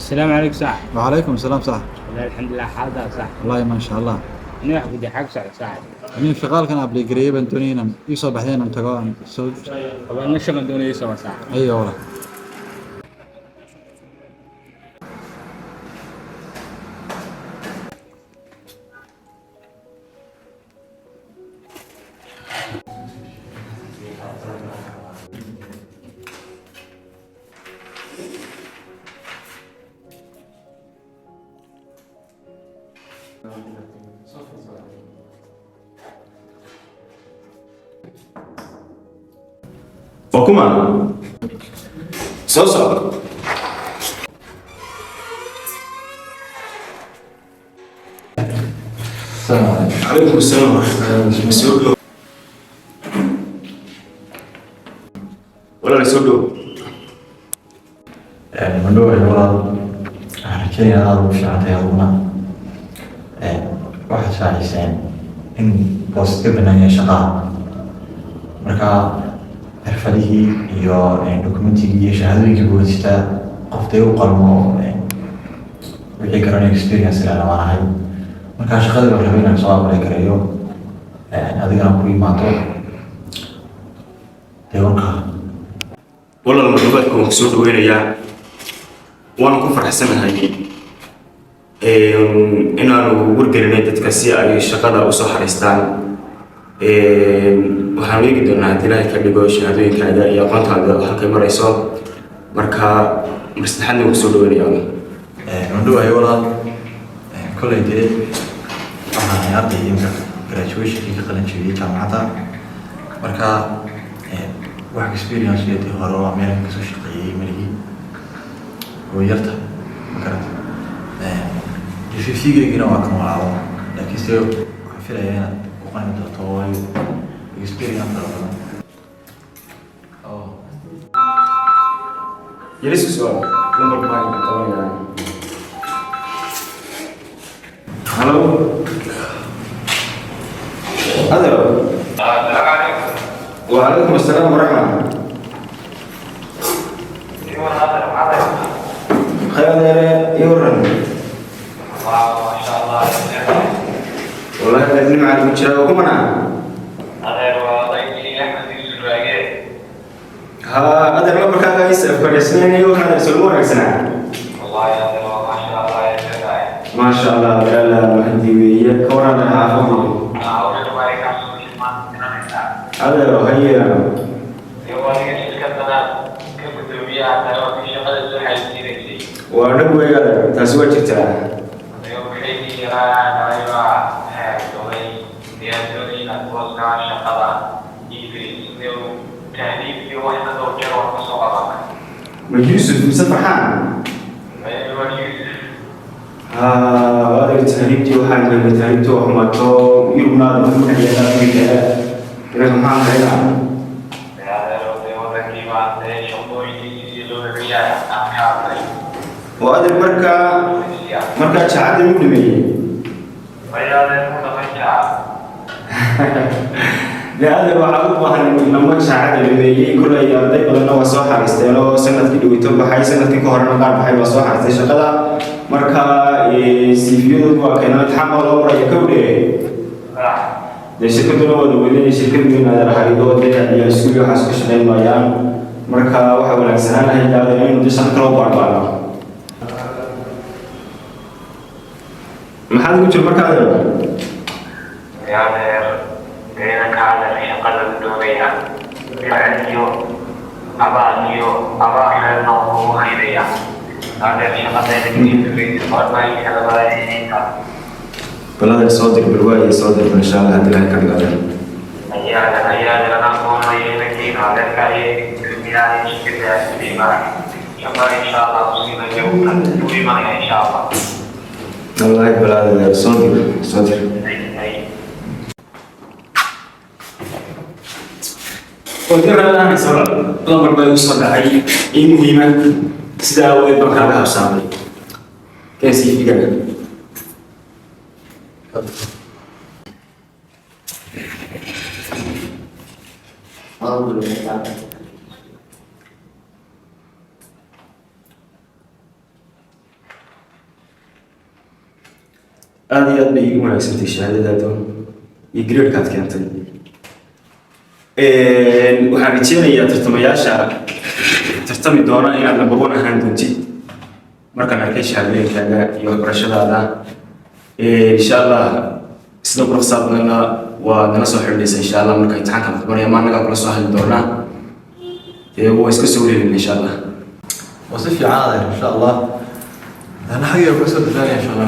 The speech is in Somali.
السلام عليكم صاحب. وعليكم السلام صح. والله الحمد لله حالك صح. والله ما شاء الله. أنا واحد بدي حق صاحب. أنا شغال كان قبل قريبا تونينا يصبح بعدين انتقال سوق. طبعا نشغل دون يسوى صاحب. أيوة والله. Wakuma sosok Waalaikumsalam warahmatullahi wala soo dhow mandhow walaal waxaan rajaynayaa aad ugu fiicantay aduna waxaad shaaciseen in boos ka bannaan yahay shaqaha marka xirfadihii iyo dokumentigii iyo shahaadooyinkii boodistaa qoftay u qalmo wixii garanaya experience ilaa waan ahay marka shaqadii la rabay inaan soo aqbalay karayo adigana ku imaado dee warka walaal marbaadka waan kusoo dhaweynayaa waan ku faraxsanahay inaanu wargelinay dadka si ay shaqada usoo xariistaan waxaan eegi doonaa haddii ilaahay ka dhigo shahaadooyinkaaga iyo aqoontaada halkay marayso marka maslaxadna kusoo dhaweynayaa mandhow walaal kolley dee waxaan arday imka graduationkii ka qalin jebiyey jaamacadda marka wax experience iyo dee hore oo America kasoo shaqeeyey maligi oo yarta makarata fiigeygina waa kan walaalo laakiin se waxaan filayaa inaad ku qani doonto waayo experience badan Yeris soo number 5 tawanaya Hello Hello وعليكم السلام ورحمة خير يورن ما شاء الله والله لازم مع المشروع وكمنا هذا هو ضيفي أحمد الزراقي هذا الأمر كان يسأل كل سنين يوحنا يسلمون السنة والله يا ما شاء الله يا جزاي ما شاء الله لا مهدي وياك كورانا حافظي أول ما يكمل هذا هي ونقول يا تسوى جتا يوسف مسفحان هذا التهريب دي وحال من التهريب تو حماتو يبنى المهم أن يدافع كذا إنه ما هذا وهذا مركا شعاد المدمي لهذا وعود وهن لما شعاد المدمي كل أيام ذي بدنا وصاحة استيلو سنة كده ويتوب بحي سنة كهرنا قارب بحي وصاحة استشغلا مركا سيفيو وكنا نتحمل أمر يكوده لشركة دولة ودولة شركة من هذا الحريدو ده يسوي حاسك شغال مايان مركا وحول السنة هي هذا اللي ندرس كلام بعضنا ما حد يقول المركا هذا يعني بينك على شغل الدنيا يعني أبا حلنا وخيريا هذا شغل الدنيا فرما يشغل بلاد صادق بالواي صادق إن شاء الله هذا الكلام هذا أيانا نقول يمكن هذا الكلام الدنيا يشكل فيما إن شاء الله مسلم اليوم فيما إن شاء الله الله بلاد صادق ودرنا أنا سؤال الأمر بيوصل لهاي مهمة تداوي بكرة بسامي كيسي في كذا aad iyo aad bay igu wanaagsantay shahaadadaadu iyo graadkaad keentay. Waxaan rajeynayaa tartamayaasha tartami doona inaad number 1 ahaan doontid markaan arkay shahaadooyinkaaga iyo waxbarashadaada. Insha Allah sida quruxda badanna waa nala soo xidhiidhaysa insha Allah marka imtixaanka qabanaya ma anaga kula soo hadli doonaa. Waa iska soo leeyahay insha Allah. وصف عادة إن شاء الله. أنا حقيقة بس أتفاعل إن شاء الله.